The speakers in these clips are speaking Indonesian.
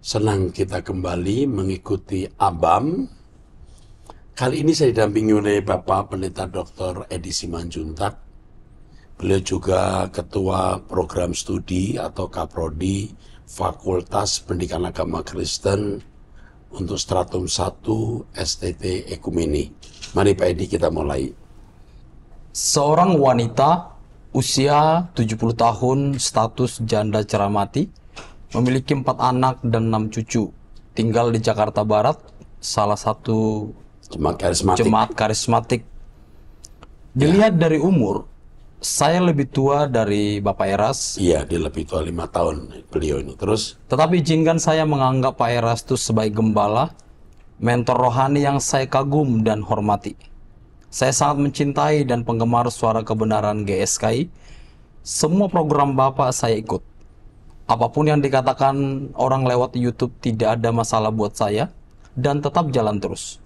Senang kita kembali mengikuti ABAM. Kali ini saya didampingi oleh Bapak Pendeta Dr. Edi Simanjuntak. Beliau juga Ketua Program Studi atau Kaprodi Fakultas Pendidikan Agama Kristen untuk Stratum 1 STT Ekumene. Mari Pak Edi kita mulai. Seorang wanita usia 70 tahun, status janda ceramati, memiliki 4 anak dan 6 cucu, tinggal di Jakarta Barat, salah satu jemaat karismatik. Dilihat dari umur, saya lebih tua dari Bapak Eras. Iya, dia lebih tua 5 tahun beliau ini. Terus? Tetapi izinkan saya menganggap Pak Eras itu sebagai gembala, mentor rohani yang saya kagum dan hormati. Saya sangat mencintai dan penggemar suara kebenaran GSKI. Semua program Bapak saya ikut. Apapun yang dikatakan orang lewat YouTube tidak ada masalah buat saya dan tetap jalan terus.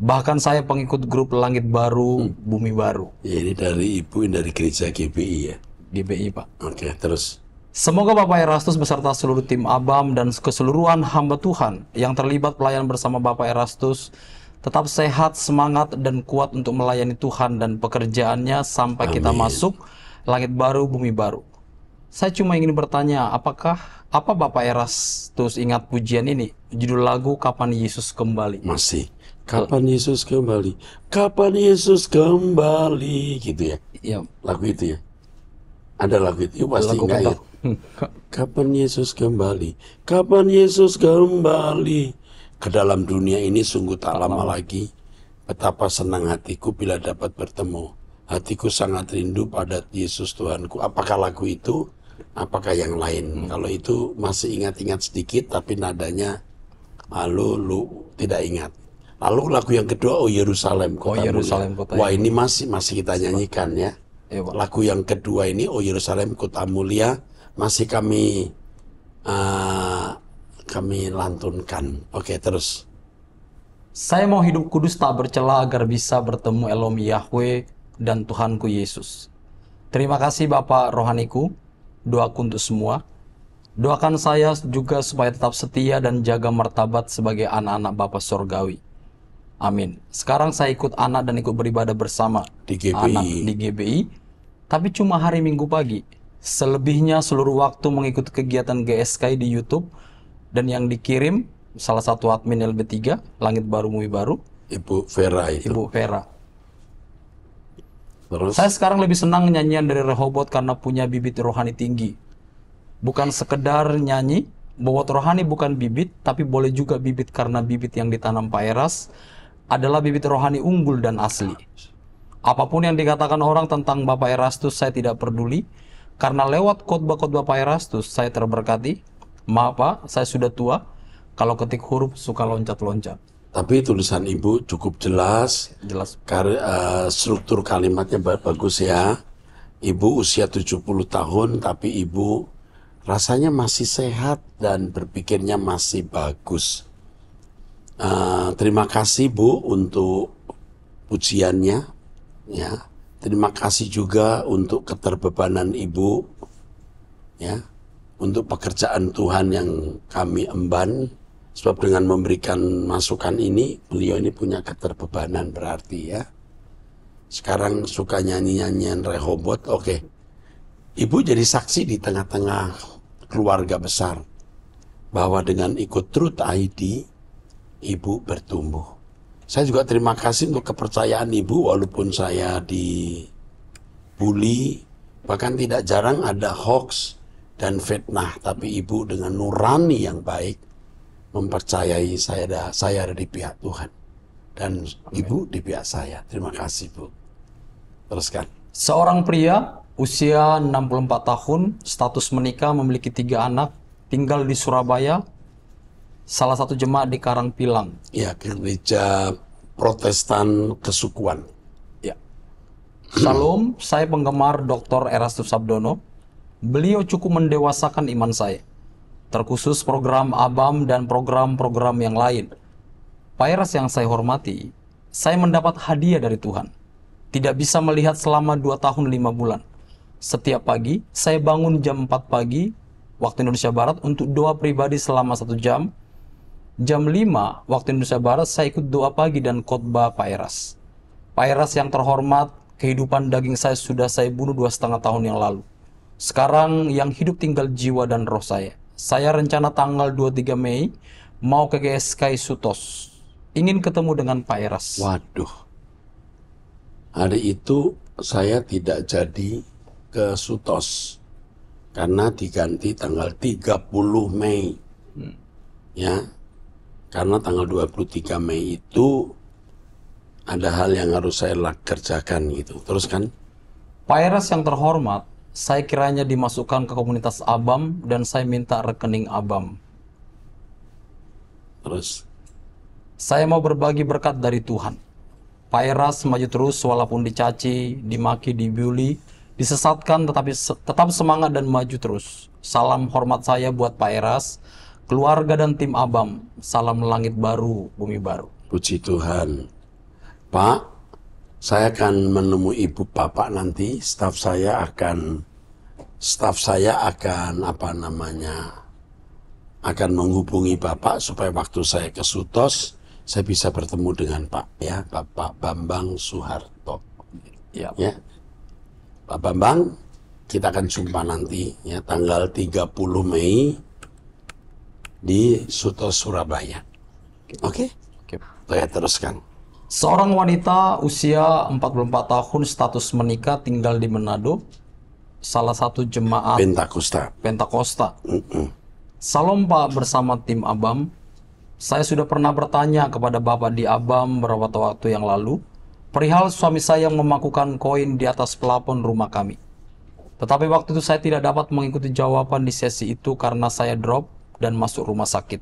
Bahkan saya pengikut grup Langit Baru, Bumi Baru. Ya, ini dari Ibu, ini dari gereja GBI ya? GBI, Pak. Oke, terus? Semoga Bapak Erastus beserta seluruh tim ABAM dan keseluruhan hamba Tuhan yang terlibat pelayan bersama Bapak Erastus tetap sehat, semangat, dan kuat untuk melayani Tuhan dan pekerjaannya sampai kita masuk Langit Baru, Bumi Baru. Saya cuma ingin bertanya, apa Bapak Erastus ingat pujian ini? Judul lagu Kapan Yesus Kembali. Masih. Kapan Yesus kembali? Kapan Yesus kembali? Gitu ya? Iya. Lagu itu ya? Ada lagu itu, pasti Lagu enggak ya? Kapan Yesus kembali? Kapan Yesus kembali? Ke dalam dunia ini sungguh tak lama lagi. Betapa senang hatiku bila dapat bertemu. Hatiku sangat rindu pada Yesus Tuhanku. Apakah lagu itu? Apakah yang lain? Kalau itu masih ingat-ingat sedikit, tapi nadanya lu tidak ingat. Lalu lagu yang kedua, Oh Yerusalem Kota Yerusalem, Mulia. Kota Wah, ini masih kita nyanyikan ya. Iya, Pak. Lagu yang kedua ini, Oh Yerusalem Kota Mulia, masih kami lantunkan. Oke, terus. Saya mau hidup kudus tak bercela agar bisa bertemu Elohim Yahweh dan Tuhanku Yesus. Terima kasih Bapak rohaniku. Doaku untuk semua. Doakan saya juga supaya tetap setia dan jaga martabat sebagai anak-anak Bapa Sorgawi. Amin. Sekarang saya ikut anak dan ikut beribadah bersama Di GBI. anak di GBI, tapi cuma hari Minggu pagi. Selebihnya seluruh waktu mengikuti kegiatan GSKI di YouTube dan yang dikirim salah satu admin LB3, Langit Baru Bumi Baru, Ibu Vera itu. Ibu Vera. Terus? Saya sekarang lebih senang nyanyian dari Rehoboth karena punya bibit rohani tinggi. Bukan sekedar nyanyi, bobot rohani bukan bibit, tapi boleh juga bibit karena bibit yang ditanam Pak Eras adalah bibit rohani unggul dan asli. Apapun yang dikatakan orang tentang Bapak Erastus saya tidak peduli, karena lewat khotbah-khotbah Pak Erastus saya terberkati. Maaf Pak, saya sudah tua, kalau ketik huruf suka loncat-loncat. Tapi tulisan Ibu cukup jelas. Jelas. Struktur kalimatnya bagus ya. Ibu usia 70 tahun, tapi Ibu rasanya masih sehat dan berpikirnya masih bagus. Terima kasih Bu untuk pujiannya. Ya, terima kasih juga untuk keterbebanan Ibu. Ya, untuk pekerjaan Tuhan yang kami emban. Sebab dengan memberikan masukan ini, beliau ini punya keterbebanan berarti ya. Sekarang suka nyanyi-nyanyian Rehoboth, oke. Ibu jadi saksi di tengah-tengah keluarga besar. Bahwa dengan ikut Truth ID, Ibu bertumbuh. Saya juga terima kasih untuk kepercayaan Ibu, walaupun saya dibully, bahkan tidak jarang ada hoax dan fitnah. Tapi Ibu dengan nurani yang baik, mempercayai saya ada di pihak Tuhan. Dan Ibu di pihak saya. Terima kasih Bu. Teruskan. Seorang pria usia 64 tahun, status menikah, memiliki 3 anak, tinggal di Surabaya, salah satu jemaat di Karangpilang. Ya, gereja Protestan kesukuan. Ya. Shalom, saya penggemar Dr. Erastus Sabdono. Beliau cukup mendewasakan iman saya. Terkhusus program ABAM dan program-program yang lain. Pak Eras yang saya hormati, saya mendapat hadiah dari Tuhan. Tidak bisa melihat selama 2 tahun 5 bulan. Setiap pagi, saya bangun jam 4 pagi, waktu Indonesia Barat untuk doa pribadi selama 1 jam. Jam 5 waktu Indonesia Barat saya ikut doa pagi dan khotbah Pak Eras. Pak Eras yang terhormat, kehidupan daging saya sudah saya bunuh 2,5 tahun yang lalu. Sekarang yang hidup tinggal jiwa dan roh saya. Saya rencana tanggal 23 Mei mau ke GSKI Sutos. Ingin ketemu dengan Pak Eras. Waduh, hari itu saya tidak jadi ke Sutos karena diganti tanggal 30 Mei. Ya, karena tanggal 23 Mei itu ada hal yang harus saya kerjakan gitu. Terus kan? Pak Eras yang terhormat, saya kiranya dimasukkan ke komunitas ABAM dan saya minta rekening ABAM. Terus? Saya mau berbagi berkat dari Tuhan. Pak Eras maju terus walaupun dicaci, dimaki, dibully, disesatkan tetapi tetap semangat dan maju terus. Salam hormat saya buat Pak Eras, keluarga dan tim ABAM. Salam langit baru, bumi baru. Puji Tuhan. Pak, saya akan menemui ibu bapak nanti. Staf saya akan akan menghubungi bapak supaya waktu saya ke Sutos saya bisa bertemu dengan Bapak Bambang Soeharto. Ya. Ya. Pak Bambang, kita akan jumpa nanti ya tanggal 30 Mei di Sutos Surabaya. Oke? Saya teruskan. Seorang wanita usia 44 tahun status menikah tinggal di Manado, salah satu jemaat Pentakosta. Salam Pak bersama tim ABAM. Saya sudah pernah bertanya kepada Bapak di ABAM beberapa waktu yang lalu perihal suami saya yang memakukan koin di atas plafon rumah kami. Tetapi waktu itu saya tidak dapat mengikuti jawaban di sesi itu karena saya drop dan masuk rumah sakit.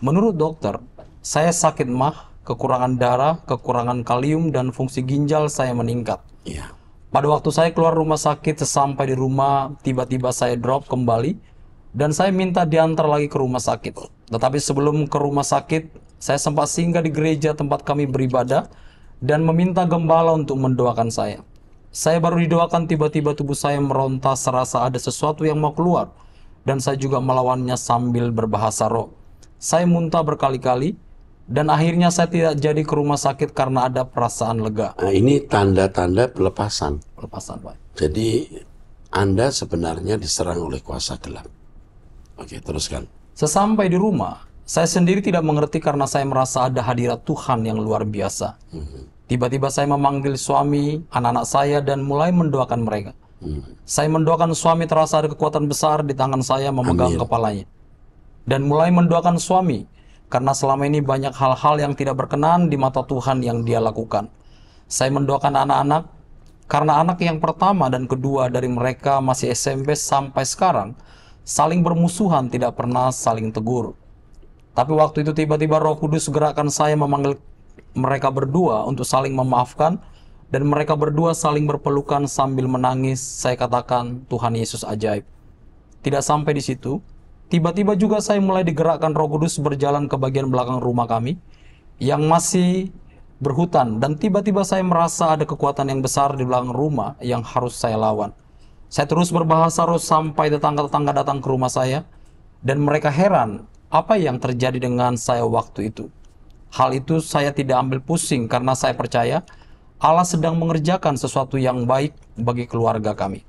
Menurut dokter, saya sakit MAH, kekurangan darah, kekurangan kalium, dan fungsi ginjal saya meningkat. Iya. Pada waktu saya keluar rumah sakit, sesampai di rumah, tiba-tiba saya drop kembali, dan saya minta diantar lagi ke rumah sakit. Tetapi sebelum ke rumah sakit, saya sempat singgah di gereja tempat kami beribadah, dan meminta gembala untuk mendoakan saya. Saya baru didoakan, tiba-tiba tubuh saya meronta serasa ada sesuatu yang mau keluar, dan saya juga melawannya sambil berbahasa roh. Saya muntah berkali-kali, dan akhirnya saya tidak jadi ke rumah sakit karena ada perasaan lega. Nah, ini tanda-tanda pelepasan. Pelepasan, Pak. Jadi Anda sebenarnya diserang oleh kuasa gelap. Oke, teruskan. Sesampai di rumah, saya sendiri tidak mengerti karena saya merasa ada hadirat Tuhan yang luar biasa. Tiba-tiba saya memanggil suami, anak-anak saya, dan mulai mendoakan mereka. Saya mendoakan suami, terasa ada kekuatan besar di tangan saya memegang kepalanya. Dan mulai mendoakan suami, karena selama ini banyak hal-hal yang tidak berkenan di mata Tuhan yang dia lakukan. Saya mendoakan anak-anak, karena anak yang pertama dan kedua dari mereka masih SMP sampai sekarang, saling bermusuhan, tidak pernah saling tegur. Tapi waktu itu tiba-tiba Roh Kudus gerakkan saya memanggil mereka berdua untuk saling memaafkan, dan mereka berdua saling berpelukan sambil menangis. Saya katakan, Tuhan Yesus ajaib. Tidak sampai di situ, tiba-tiba juga saya mulai digerakkan Roh Kudus berjalan ke bagian belakang rumah kami yang masih berhutan, dan tiba-tiba saya merasa ada kekuatan yang besar di belakang rumah yang harus saya lawan. Saya terus berbahasa roh sampai tetangga-tetangga datang ke rumah saya, dan mereka heran apa yang terjadi dengan saya waktu itu. Hal itu saya tidak ambil pusing karena saya percaya Allah sedang mengerjakan sesuatu yang baik bagi keluarga kami.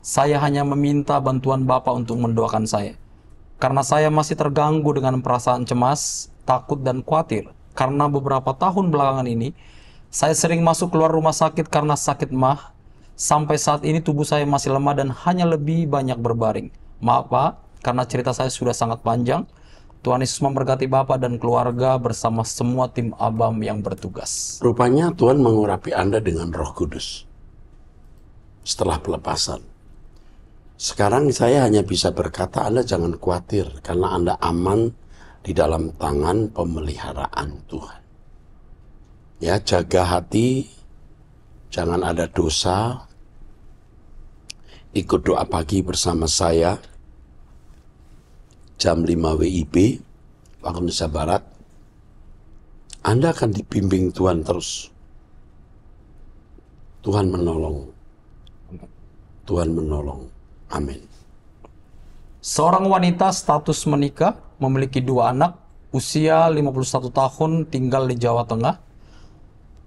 Saya hanya meminta bantuan Bapak untuk mendoakan saya, karena saya masih terganggu dengan perasaan cemas, takut, dan khawatir. Karena beberapa tahun belakangan ini, saya sering masuk keluar rumah sakit karena sakit MAH. Sampai saat ini tubuh saya masih lemah dan hanya lebih banyak berbaring. Maaf Pak, karena cerita saya sudah sangat panjang. Tuhan Yesus memberkati Bapak dan keluarga bersama semua tim ABAM yang bertugas. Rupanya Tuhan mengurapi Anda dengan Roh Kudus setelah pelepasan. Sekarang saya hanya bisa berkata, Anda jangan khawatir karena Anda aman di dalam tangan pemeliharaan Tuhan. Ya, jaga hati, jangan ada dosa. Ikut doa pagi bersama saya jam 5 WIB waktu Indonesia Barat. Anda akan dibimbing Tuhan terus. Tuhan menolong. Tuhan menolong. Amin. Seorang wanita status menikah, memiliki 2 anak, usia 51 tahun, tinggal di Jawa Tengah.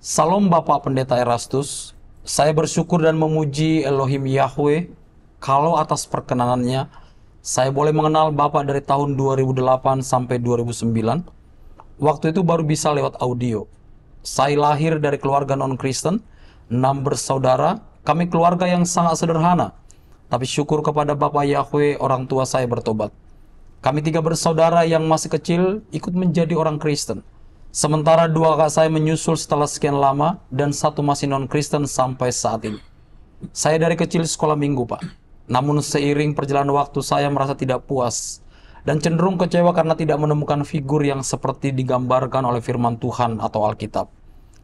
Salam Bapak Pendeta Erastus, saya bersyukur dan memuji Elohim Yahweh kalau atas perkenanannya saya boleh mengenal Bapak dari tahun 2008 sampai 2009. Waktu itu baru bisa lewat audio. Saya lahir dari keluarga non-Kristen, 6 bersaudara, kami keluarga yang sangat sederhana. Tapi syukur kepada Bapak Yahweh, orang tua saya bertobat. Kami 3 bersaudara yang masih kecil ikut menjadi orang Kristen. Sementara 2 kakak saya menyusul setelah sekian lama dan 1 masih non-Kristen sampai saat ini. Saya dari kecil sekolah minggu, Pak. Namun seiring perjalanan waktu saya merasa tidak puas dan cenderung kecewa karena tidak menemukan figur yang seperti digambarkan oleh firman Tuhan atau Alkitab.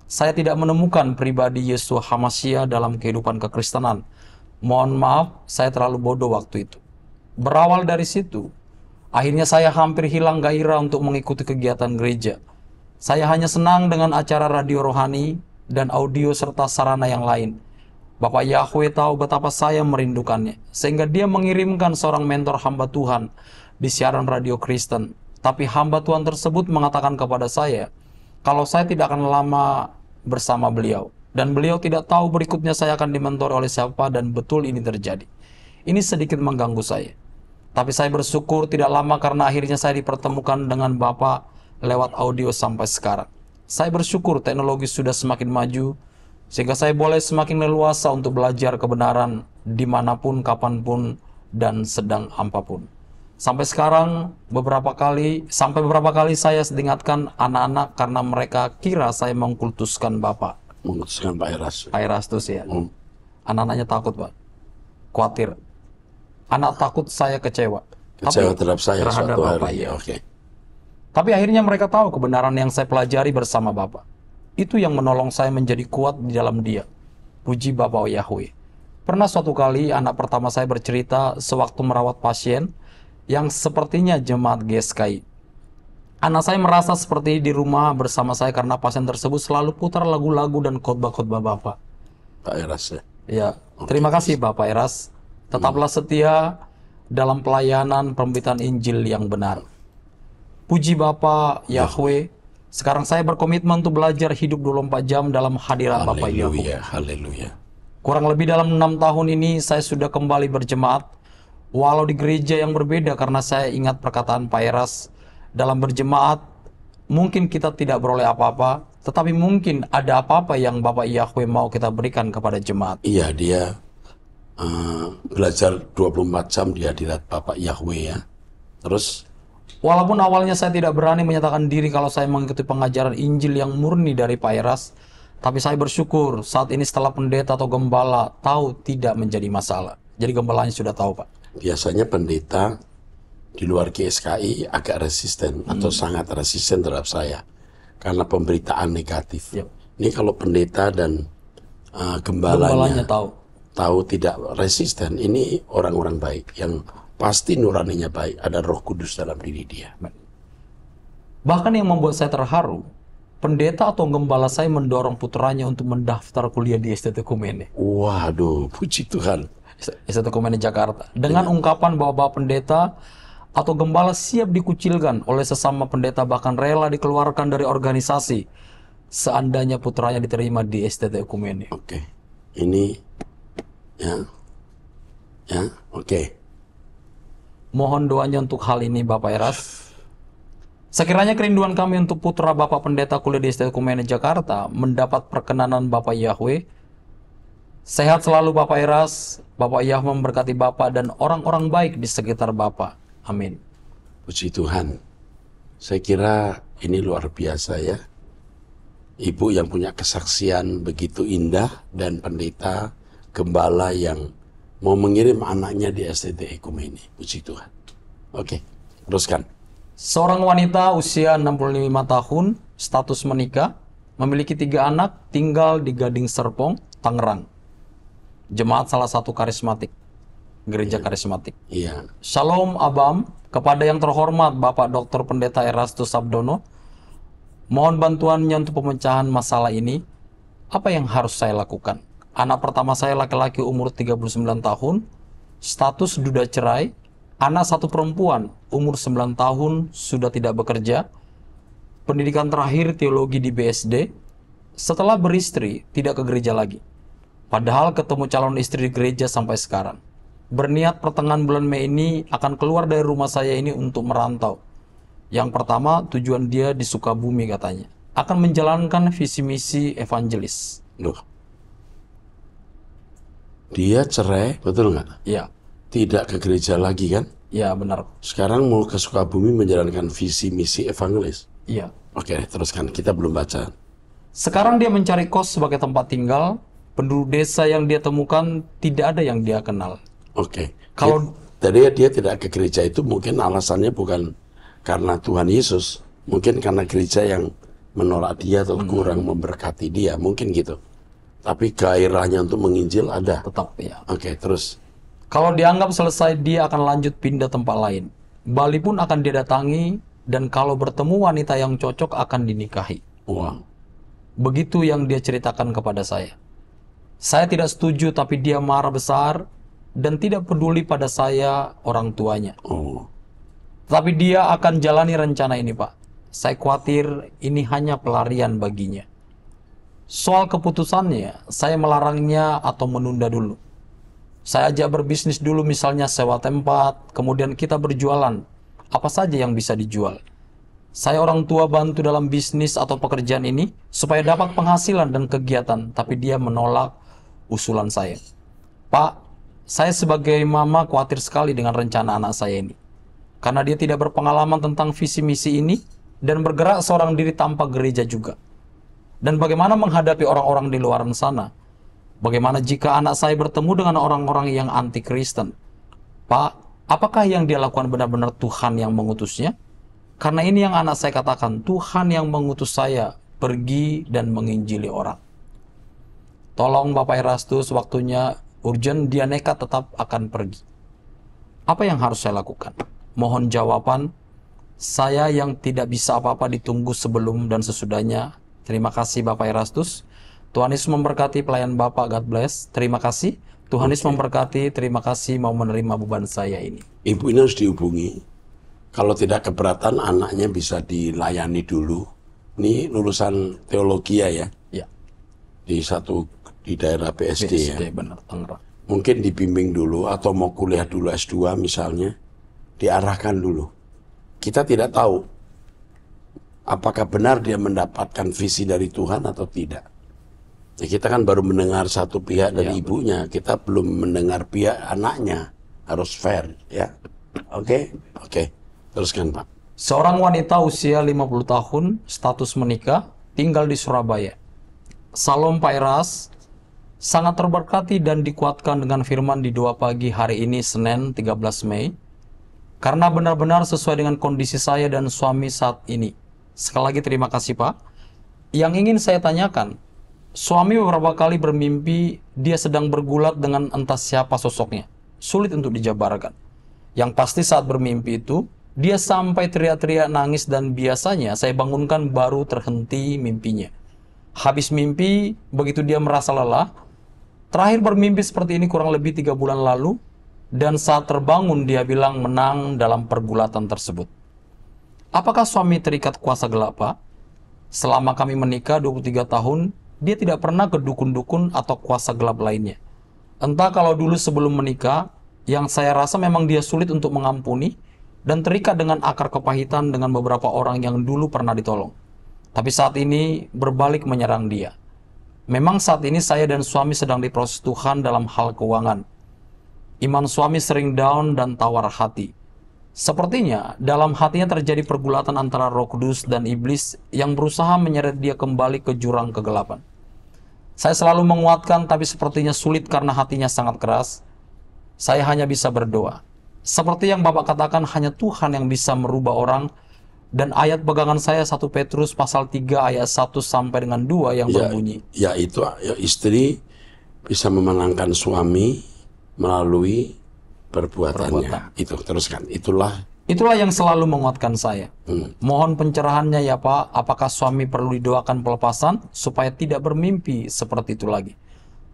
Saya tidak menemukan pribadi Yeshua HaMashiach dalam kehidupan kekristenan. Mohon maaf, saya terlalu bodoh waktu itu. Berawal dari situ, akhirnya saya hampir hilang gairah untuk mengikuti kegiatan gereja. Saya hanya senang dengan acara radio rohani dan audio serta sarana yang lain. Bapak Yahweh tahu betapa saya merindukannya, sehingga dia mengirimkan seorang mentor hamba Tuhan di siaran radio Kristen. Tapi hamba Tuhan tersebut mengatakan kepada saya, kalau saya tidak akan lama bersama beliau. Dan beliau tidak tahu berikutnya saya akan dimentor oleh siapa, dan betul ini terjadi. Ini sedikit mengganggu saya. Tapi saya bersyukur tidak lama karena akhirnya saya dipertemukan dengan Bapak lewat audio sampai sekarang. Saya bersyukur teknologi sudah semakin maju, sehingga saya boleh semakin leluasa untuk belajar kebenaran dimanapun, kapanpun, dan sedang apapun. Sampai beberapa kali saya diingatkan anak-anak karena mereka kira saya mengkultuskan Bapak. Mengutuskan Pak Erastus. Pak Erastus ya. Anak-anaknya takut, Pak. Khawatir. Anak takut saya kecewa. Kecewa terhadap saya terhadap suatu Bapak, hari. ya. Oke. Tapi akhirnya mereka tahu kebenaran yang saya pelajari bersama Bapak. Itu yang menolong saya menjadi kuat di dalam Dia. Puji Bapak Yahweh. Pernah suatu kali anak pertama saya bercerita sewaktu merawat pasien yang sepertinya jemaat GSKI. Anak saya merasa seperti di rumah bersama saya karena pasien tersebut selalu putar lagu-lagu dan khotbah-khotbah Bapak. Pak Eras ya. Ya, terima kasih Bapak Eras. Tetaplah setia dalam pelayanan pemberitaan Injil yang benar. Puji Bapak Yahweh. Sekarang saya berkomitmen untuk belajar hidup 24 jam dalam hadirat Bapak Yahweh. Haleluya. Kurang lebih dalam 6 tahun ini saya sudah kembali berjemaat, walau di gereja yang berbeda karena saya ingat perkataan Pak Eras, dalam berjemaat mungkin kita tidak beroleh apa-apa, tetapi mungkin ada apa-apa yang Bapak Yahweh mau kita berikan kepada jemaat. Iya, dia belajar 24 jam di hadirat Bapak Yahweh ya. Terus walaupun awalnya saya tidak berani menyatakan diri kalau saya mengikuti pengajaran Injil yang murni dari Pak Eras, tapi saya bersyukur saat ini setelah pendeta atau gembala tahu tidak menjadi masalah. Jadi gembalanya sudah tahu, Pak. Biasanya pendeta di luar GSKI agak resisten atau sangat resisten terhadap saya karena pemberitaan negatif. Yep. Ini kalau pendeta dan gembalanya tahu tidak resisten, ini orang-orang baik yang pasti nuraninya baik, ada Roh Kudus dalam diri dia. Bahkan yang membuat saya terharu, pendeta atau gembala saya mendorong putranya untuk mendaftar kuliah di STT Kumene. Waduh, puji Tuhan. STT Kumene Jakarta. Dengan ungkapan bahwa Bapak pendeta atau gembala siap dikucilkan oleh sesama pendeta, bahkan rela dikeluarkan dari organisasi seandainya putranya diterima di STT Kumene. Oke. Ini oke. Mohon doanya untuk hal ini Bapak Eras. Sekiranya kerinduan kami untuk putra Bapak Pendeta kuliah di STT Kumene Jakarta mendapat perkenanan Bapak Yahweh. Sehat selalu Bapak Eras. Bapak Yahweh memberkati Bapak dan orang-orang baik di sekitar Bapak. Amin. Puji Tuhan. Saya kira ini luar biasa ya. Ibu yang punya kesaksian begitu indah dan pendeta gembala yang mau mengirim anaknya di STT Kumene. Puji Tuhan. Oke, teruskan. Seorang wanita usia 65 tahun, status menikah, memiliki 3 anak, tinggal di Gading Serpong, Tangerang. Jemaat salah satu karismatik, gereja karismatik. Iya. Shalom Abam, kepada yang terhormat Bapak Dr. Pendeta Erastus Sabdono, mohon bantuannya untuk pemecahan masalah ini. Apa yang harus saya lakukan? Anak pertama saya laki-laki umur 39 tahun, status duda cerai, Anak satu perempuan, umur 9 tahun, sudah tidak bekerja. Pendidikan terakhir teologi di BSD. Setelah beristri, tidak ke gereja lagi. Padahal ketemu calon istri di gereja sampai sekarang. Berniat pertengahan bulan Mei ini akan keluar dari rumah saya ini untuk merantau. Yang pertama, tujuan dia di Sukabumi katanya. Akan menjalankan visi misi evangelis. Loh, dia cerai, betul nggak? Ya, Tidak ke gereja lagi kan? ya benar. Sekarang mau ke Sukabumi menjalankan visi misi evangelis. Iya. Oke, teruskan. Kita belum baca. Sekarang dia mencari kos sebagai tempat tinggal. Penduduk desa yang dia temukan tidak ada yang dia kenal. Oke. Kalau- Jadi dia tidak ke gereja itu mungkin alasannya bukan karena Tuhan Yesus, mungkin karena gereja yang menolak dia atau kurang memberkati dia, mungkin gitu. Tapi gairahnya untuk menginjil ada. Tetap ya. Oke, terus. Kalau dianggap selesai, dia akan lanjut pindah tempat lain. Bali pun akan dia datangi, dan kalau bertemu wanita yang cocok akan dinikahi. Wah, Begitu yang dia ceritakan kepada saya. Saya tidak setuju, tapi dia marah besar dan tidak peduli pada saya, orang tuanya. oh, Tapi dia akan jalani rencana ini, Pak. Saya khawatir ini hanya pelarian baginya. Soal keputusannya, saya melarangnya atau menunda dulu. Saya ajak berbisnis dulu, misalnya sewa tempat, kemudian kita berjualan. Apa saja yang bisa dijual. Saya orang tua bantu dalam bisnis atau pekerjaan ini supaya dapat penghasilan dan kegiatan, tapi dia menolak usulan saya. Pak, saya sebagai mama khawatir sekali dengan rencana anak saya ini. Karena dia tidak berpengalaman tentang visi misi ini dan bergerak seorang diri tanpa gereja juga. Dan bagaimana menghadapi orang-orang di luar sana? Bagaimana jika anak saya bertemu dengan orang-orang yang anti-Kristen? Pak, apakah yang dia lakukan benar-benar Tuhan yang mengutusnya? Karena ini yang anak saya katakan, Tuhan yang mengutus saya pergi dan menginjili orang. Tolong Bapak Erastus, waktunya urgent, dia nekat tetap akan pergi. Apa yang harus saya lakukan? Mohon jawaban. Saya yang tidak bisa apa-apa ditunggu sebelum dan sesudahnya. Terima kasih Bapak Erastus. Tuhan Yesus memberkati pelayan Bapak, God bless. Terima kasih. Tuhan Yesus memberkati, terima kasih mau menerima beban saya ini. ibu ini harus dihubungi. Kalau tidak keberatan, anaknya bisa dilayani dulu. Ini lulusan teologi ya, Ya, di daerah BSD ya. BSD benar, Tangerang. Mungkin dibimbing dulu atau mau kuliah dulu S2 misalnya, diarahkan dulu. Kita tidak tahu apakah benar dia mendapatkan visi dari Tuhan atau tidak. Ya, kita kan baru mendengar satu pihak dari ibunya, kita belum mendengar pihak anaknya. Harus fair ya. Oke. Teruskan Pak. Seorang wanita usia 50 tahun, status menikah, tinggal di Surabaya. Salam Pak Eras, sangat terberkati dan dikuatkan dengan firman di 2 pagi hari ini Senin 13 Mei. Karena benar-benar sesuai dengan kondisi saya dan suami saat ini. Sekali lagi terima kasih Pak. Yang ingin saya tanyakan, suami beberapa kali bermimpi dia sedang bergulat dengan entah siapa sosoknya. Sulit untuk dijabarkan. Yang pasti saat bermimpi itu, dia sampai teriak-teriak nangis dan biasanya saya bangunkan baru terhenti mimpinya. Habis mimpi, begitu dia merasa lelah, terakhir bermimpi seperti ini kurang lebih 3 bulan lalu, dan saat terbangun dia bilang menang dalam pergulatan tersebut. Apakah suami terikat kuasa gelap, Pak? Selama kami menikah 23 tahun, dia tidak pernah ke dukun-dukun atau kuasa gelap lainnya. Entah kalau dulu sebelum menikah, yang saya rasa memang dia sulit untuk mengampuni, dan terikat dengan akar kepahitan dengan beberapa orang yang dulu pernah ditolong. Tapi saat ini berbalik menyerang dia. Memang saat ini saya dan suami sedang diproses Tuhan dalam hal keuangan. Iman suami sering down dan tawar hati. Sepertinya dalam hatinya terjadi pergulatan antara Roh Kudus dan iblis yang berusaha menyeret dia kembali ke jurang kegelapan. Saya selalu menguatkan, tapi sepertinya sulit karena hatinya sangat keras. Saya hanya bisa berdoa. Seperti yang Bapak katakan, hanya Tuhan yang bisa merubah orang. Dan ayat pegangan saya 1 Petrus pasal 3 ayat 1 sampai dengan 2 yang berbunyi. Ya istri bisa memenangkan suami melalui perbuatannya. Itu teruskan. Itulah yang selalu menguatkan saya. Mohon pencerahannya ya Pak, apakah suami perlu didoakan pelepasan supaya tidak bermimpi seperti itu lagi.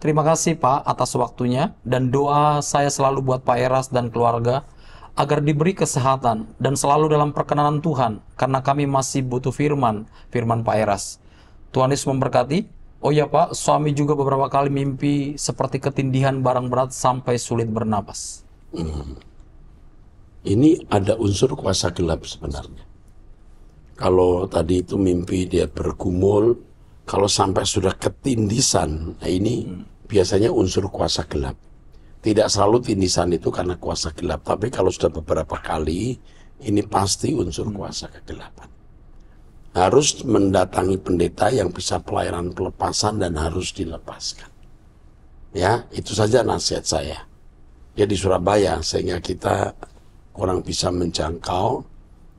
Terima kasih Pak atas waktunya, dan doa saya selalu buat Pak Eras dan keluarga agar diberi kesehatan dan selalu dalam perkenanan Tuhan, karena kami masih butuh firman Pak Eras. Tuhan Yesus memberkati. Oh ya Pak, suami juga beberapa kali mimpi seperti ketindihan barang berat sampai sulit bernapas. Ini ada unsur kuasa gelap sebenarnya. Kalau tadi itu mimpi dia bergumul, kalau sampai sudah ketindisan, nah ini biasanya unsur kuasa gelap. Tidak selalu tindisan itu karena kuasa gelap, tapi kalau sudah beberapa kali, ini pasti unsur kuasa kegelapan. Harus mendatangi pendeta yang bisa pelayanan pelepasan dan harus dilepaskan. Ya, itu saja nasihat saya. Ya di Surabaya, sehingga kita kurang bisa menjangkau,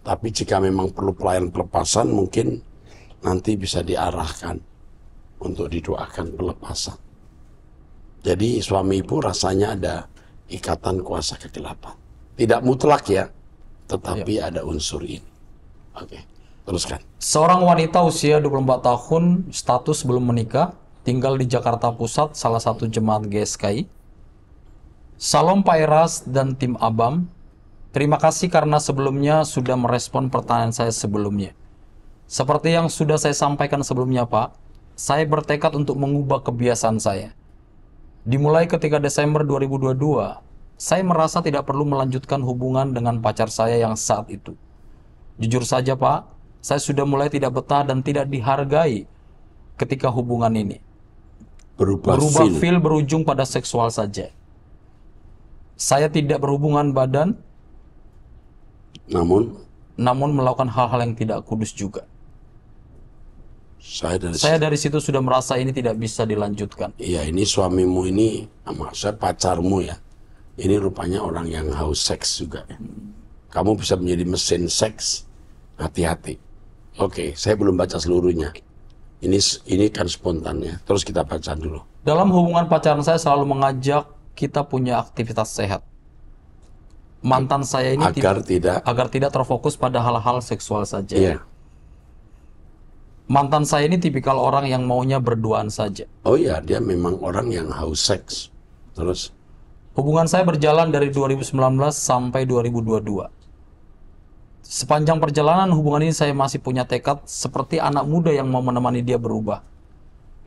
tapi jika memang perlu pelayanan pelepasan, mungkin nanti bisa diarahkan untuk didoakan pelepasan. Jadi suami ibu rasanya ada ikatan kuasa kegelapan. Tidak mutlak ya, tetapi ada unsur ini. Oke, teruskan. Seorang wanita usia 24 tahun, status belum menikah, tinggal di Jakarta Pusat, salah satu jemaat GSKI. Salam Pak Eras dan tim Abam. Terima kasih karena sebelumnya sudah merespon pertanyaan saya sebelumnya. Seperti yang sudah saya sampaikan sebelumnya Pak, saya bertekad untuk mengubah kebiasaan saya. Dimulai ketika Desember 2022, saya merasa tidak perlu melanjutkan hubungan dengan pacar saya yang saat itu. Jujur saja Pak, saya sudah mulai tidak betah dan tidak dihargai ketika hubungan ini. Berubah feel berujung pada seksual saja. Saya tidak berhubungan badan, namun melakukan hal-hal yang tidak kudus juga. Saya dari situ sudah merasa ini tidak bisa dilanjutkan. Iya, ini suamimu ini, maksudnya pacarmu ya. Ini rupanya orang yang haus seks juga ya. Kamu bisa menjadi mesin seks, hati-hati. Oke, saya belum baca seluruhnya. Ini kan spontan ya. Terus kita baca dulu. Dalam hubungan pacaran saya selalu mengajak kita punya aktivitas sehat. Mantan saya ini agar tidak terfokus pada hal-hal seksual saja. Iya. Mantan saya ini tipikal orang yang maunya berduaan saja. Oh iya, dia memang orang yang haus seks. Terus? Hubungan saya berjalan dari 2019 sampai 2022. Sepanjang perjalanan hubungan ini saya masih punya tekad seperti anak muda yang mau menemani dia berubah.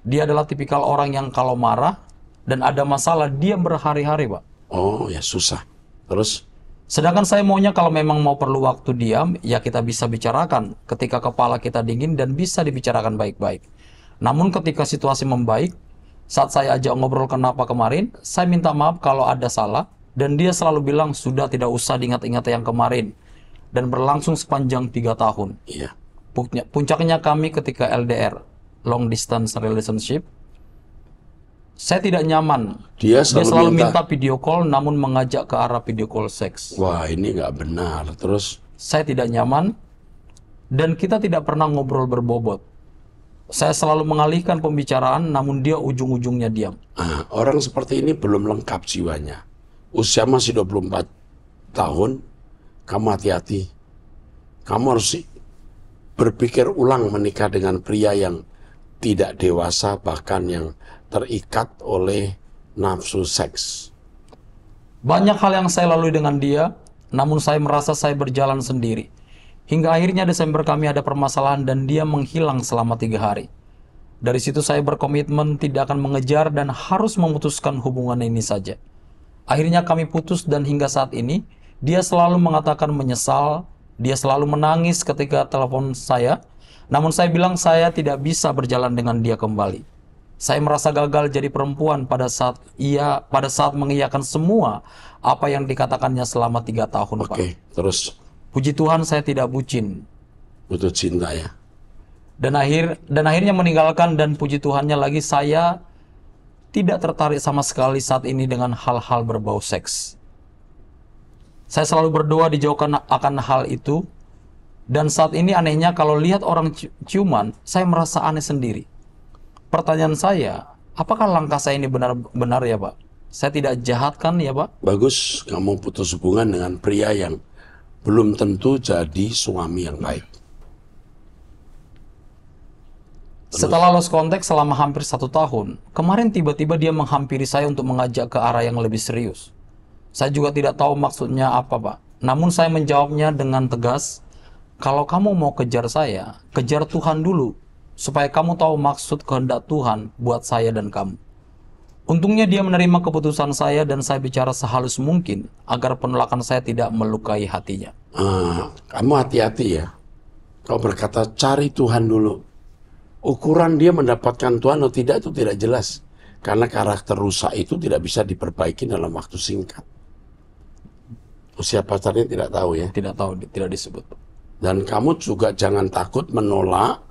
Dia adalah tipikal orang yang kalau marah dan ada masalah, dia berhari-hari, Pak. Oh ya, susah. Terus? Sedangkan saya maunya kalau memang mau perlu waktu diam, ya kita bisa bicarakan ketika kepala kita dingin dan bisa dibicarakan baik-baik. Namun ketika situasi membaik, saat saya ajak ngobrol kenapa kemarin, saya minta maaf kalau ada salah, dan dia selalu bilang sudah tidak usah diingat-ingat yang kemarin, dan berlangsung sepanjang 3 tahun. Iya. Puncaknya kami ketika LDR, long distance relationship, saya tidak nyaman. Dia selalu minta video call, namun mengajak ke arah video call seks. Wah, ini nggak benar. Terus? Saya tidak nyaman, dan kita tidak pernah ngobrol berbobot. Saya selalu mengalihkan pembicaraan, namun dia ujung-ujungnya diam. Orang seperti ini belum lengkap jiwanya. Usia masih 24 tahun, kamu hati-hati. Kamu harus berpikir ulang menikah dengan pria yang tidak dewasa, bahkan yang terikat oleh nafsu seks. Banyak hal yang saya lalui dengan dia, namun saya merasa saya berjalan sendiri. Hingga akhirnya Desember kami ada permasalahan dan dia menghilang selama 3 hari. Dari situ saya berkomitmen tidak akan mengejar dan harus memutuskan hubungan ini saja. Akhirnya kami putus dan hingga saat ini, dia selalu mengatakan menyesal, dia selalu menangis ketika telepon saya, namun saya bilang saya tidak bisa berjalan dengan dia kembali. Saya merasa gagal jadi perempuan pada saat mengiyakan semua apa yang dikatakannya selama 3 tahun, Pak. Oke, terus? Puji Tuhan saya tidak bucin. Butuh cinta ya. Dan akhirnya meninggalkan, dan puji Tuhannya lagi saya tidak tertarik sama sekali saat ini dengan hal-hal berbau seks. Saya selalu berdoa dijauhkan akan hal itu. Dan saat ini anehnya kalau lihat orang ciuman, saya merasa aneh sendiri. Pertanyaan saya, apakah langkah saya ini benar ya Pak? Saya tidak jahat kan ya Pak? Bagus, kamu putus hubungan dengan pria yang belum tentu jadi suami yang baik. Setelah lost contact selama hampir 1 tahun, kemarin tiba-tiba dia menghampiri saya untuk mengajak ke arah yang lebih serius. Saya juga tidak tahu maksudnya apa Pak. Namun saya menjawabnya dengan tegas, kalau kamu mau kejar saya, kejar Tuhan dulu, supaya kamu tahu maksud kehendak Tuhan buat saya dan kamu. Untungnya dia menerima keputusan saya dan saya bicara sehalus mungkin agar penolakan saya tidak melukai hatinya. Kamu hati-hati ya. Kau berkata cari Tuhan dulu. Ukuran dia mendapatkan Tuhan atau tidak itu tidak jelas. Karena karakter rusak itu tidak bisa diperbaiki dalam waktu singkat. Usia pacarnya tidak tahu ya. Tidak tahu, tidak disebut. Dan kamu juga jangan takut menolak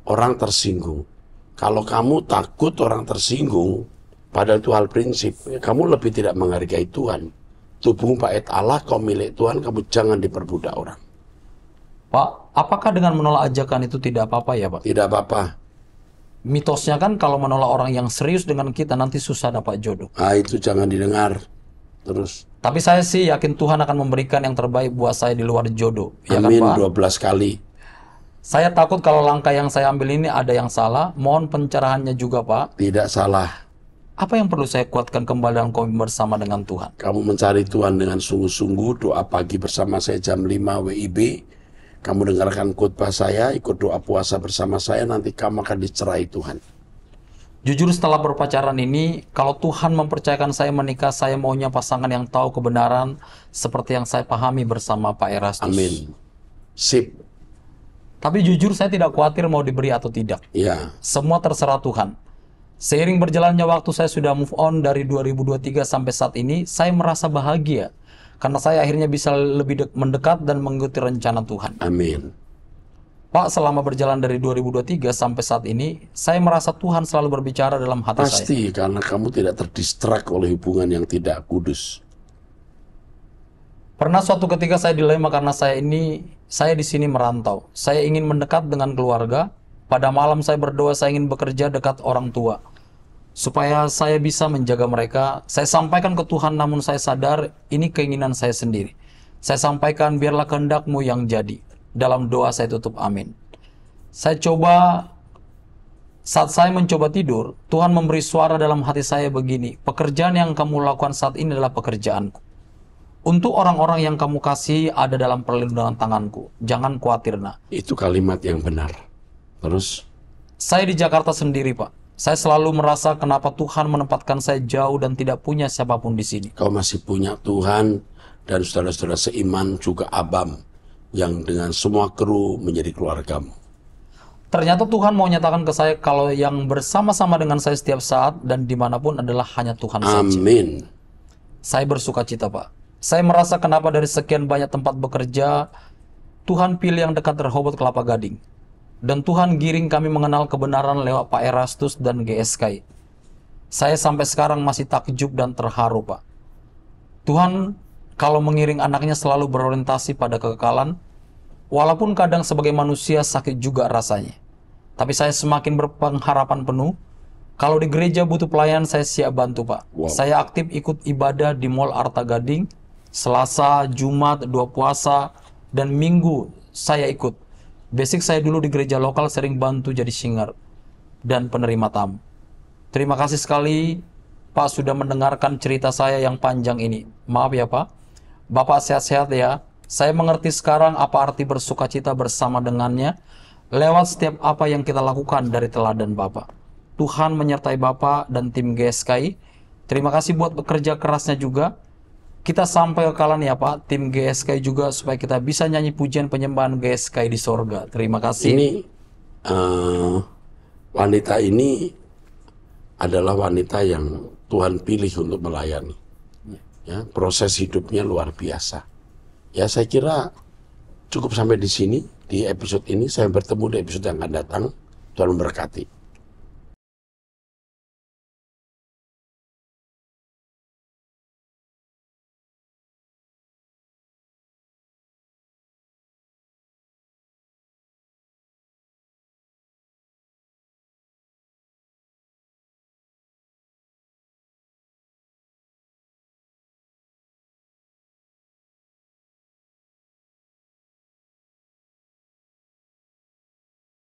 orang tersinggung. Kalau kamu takut orang tersinggung, padahal itu hal prinsip, kamu lebih tidak menghargai Tuhan. Tubuhmu bait Allah, kau milik Tuhan, kamu jangan diperbudak orang. Pak, apakah dengan menolak ajakan itu tidak apa-apa ya, Pak? Tidak apa-apa. Mitosnya kan kalau menolak orang yang serius dengan kita nanti susah dapat jodoh. Itu jangan didengar. Terus. Tapi saya sih yakin Tuhan akan memberikan yang terbaik buat saya di luar jodoh. Ya Amin, kan, Pak? 12 kali. Saya takut kalau langkah yang saya ambil ini ada yang salah. Mohon pencerahannya juga, Pak. Tidak salah. Apa yang perlu saya kuatkan kembali dalam komitmen bersama dengan Tuhan? Kamu mencari Tuhan dengan sungguh-sungguh, doa pagi bersama saya jam 5 WIB. Kamu dengarkan khotbah saya, ikut doa puasa bersama saya, nanti kamu akan dicerai Tuhan. Jujur setelah berpacaran ini, kalau Tuhan mempercayakan saya menikah, saya maunya pasangan yang tahu kebenaran seperti yang saya pahami bersama Pak Erastus. Amin. Sip. Tapi jujur saya tidak khawatir mau diberi atau tidak. Ya. Semua terserah Tuhan. Seiring berjalannya waktu saya sudah move on dari 2023 sampai saat ini, saya merasa bahagia. Karena saya akhirnya bisa lebih mendekat dan mengikuti rencana Tuhan. Amin. Pak, selama berjalan dari 2023 sampai saat ini, saya merasa Tuhan selalu berbicara dalam hati saya. Pasti, karena kamu tidak terdistrak oleh hubungan yang tidak kudus. Pernah suatu ketika saya dilema karena saya di sini merantau. Saya ingin mendekat dengan keluarga. Pada malam saya berdoa saya ingin bekerja dekat orang tua. Supaya saya bisa menjaga mereka. Saya sampaikan ke Tuhan namun saya sadar ini keinginan saya sendiri. Saya sampaikan biarlah kehendak-Mu yang jadi. Dalam doa saya tutup amin. Saat saya mencoba tidur, Tuhan memberi suara dalam hati saya begini, pekerjaan yang kamu lakukan saat ini adalah pekerjaanku. Untuk orang-orang yang kamu kasih ada dalam perlindungan tanganku. Jangan khawatir, nak. Itu kalimat yang benar. Terus? Saya di Jakarta sendiri, Pak. Saya selalu merasa kenapa Tuhan menempatkan saya jauh dan tidak punya siapapun di sini. Kau masih punya Tuhan dan saudara-saudara seiman juga Abam yang dengan semua kru menjadi keluargamu. Ternyata Tuhan mau nyatakan ke saya kalau yang bersama-sama dengan saya setiap saat dan dimanapun adalah hanya Tuhan saja. Amin. Saya bersuka cita, Pak. Saya merasa kenapa dari sekian banyak tempat bekerja, Tuhan pilih yang dekat Rehoboth Kelapa Gading. Dan Tuhan giring kami mengenal kebenaran lewat Pak Erastus dan GSKI. Saya sampai sekarang masih takjub dan terharu, Pak. Tuhan kalau mengiring anaknya selalu berorientasi pada kekekalan, walaupun kadang sebagai manusia sakit juga rasanya. Tapi saya semakin berpengharapan penuh, kalau di gereja butuh pelayan saya siap bantu, Pak. Wow. Saya aktif ikut ibadah di Mall Arta Gading, Selasa, Jumat, 2 puasa, dan Minggu saya ikut. Basic saya dulu di gereja lokal sering bantu jadi singer dan penerima tamu. Terima kasih sekali Pak sudah mendengarkan cerita saya yang panjang ini. Maaf ya Pak. Bapak sehat-sehat ya. Saya mengerti sekarang apa arti bersukacita bersama dengannya lewat setiap apa yang kita lakukan dari teladan Bapak. Tuhan menyertai Bapak dan tim GSKI. Terima kasih buat bekerja kerasnya juga. Kita sampai ke kalian ya Pak, tim GSKI juga supaya kita bisa nyanyi pujian penyembahan GSKI di sorga. Terima kasih. Ini wanita ini adalah wanita yang Tuhan pilih untuk melayani. Ya, proses hidupnya luar biasa. Ya, saya kira cukup sampai di sini di episode ini. Saya bertemu di episode yang akan datang. Tuhan memberkati.